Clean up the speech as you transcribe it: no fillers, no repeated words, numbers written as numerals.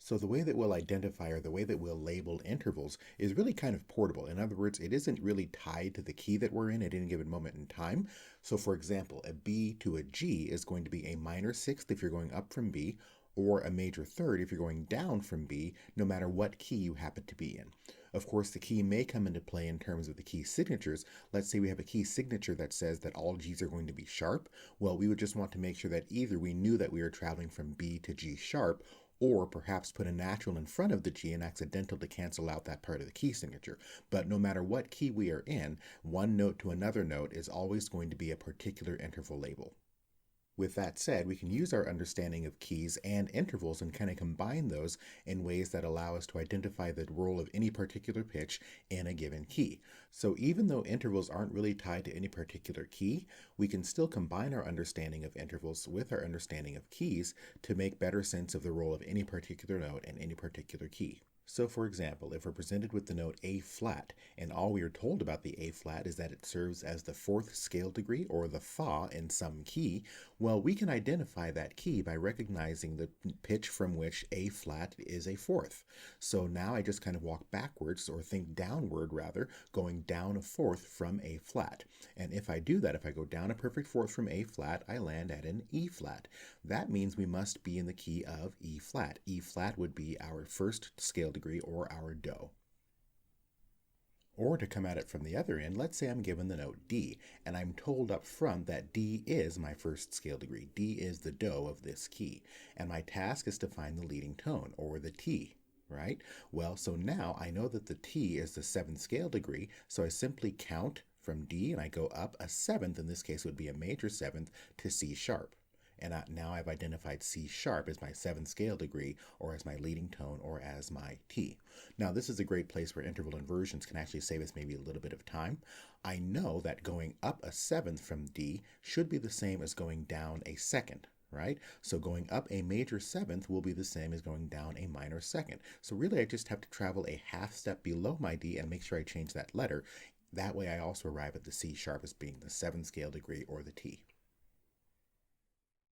So the way that we'll identify or the way that we'll label intervals is really kind of portable. In other words, it isn't really tied to the key that we're in at any given moment in time. So for example, a B to a G is going to be a minor sixth if you're going up from B, or a major third if you're going down from B, no matter what key you happen to be in. Of course, the key may come into play in terms of the key signatures. Let's say we have a key signature that says that all G's are going to be sharp. Well, we would just want to make sure that either we knew that we were traveling from B to G sharp, or perhaps put a natural in front of the G and accidental to cancel out that part of the key signature. But no matter what key we are in, one note to another note is always going to be a particular interval label. With that said, we can use our understanding of keys and intervals and kind of combine those in ways that allow us to identify the role of any particular pitch in a given key. So even though intervals aren't really tied to any particular key, we can still combine our understanding of intervals with our understanding of keys to make better sense of the role of any particular note in any particular key. So for example, if we're presented with the note A flat, and all we are told about the A flat is that it serves as the fourth scale degree or the fa in some key, well, we can identify that key by recognizing the pitch from which A flat is a fourth. So now I just kind of walk backwards, or think downward rather, going down a fourth from A flat. And if I do that, if I go down a perfect fourth from A flat, I land at an E flat. That means we must be in the key of E flat. E flat would be our first scale degree or our do. Or to come at it from the other end, let's say I'm given the note D, and I'm told up front that D is my first scale degree. D is the do of this key, and my task is to find the leading tone, or the T, right? Well, so now I know that the T is the seventh scale degree, so I simply count from D and I go up a seventh, in this case it would be a major seventh, to C sharp. And now I've identified C sharp as my seventh scale degree, or as my leading tone, or as my T. Now this is a great place where interval inversions can actually save us maybe a little bit of time. I know that going up a seventh from D should be the same as going down a second, right? So going up a major seventh will be the same as going down a minor second. So really I just have to travel a half step below my D and make sure I change that letter. That way I also arrive at the C sharp as being the seventh scale degree, or the T.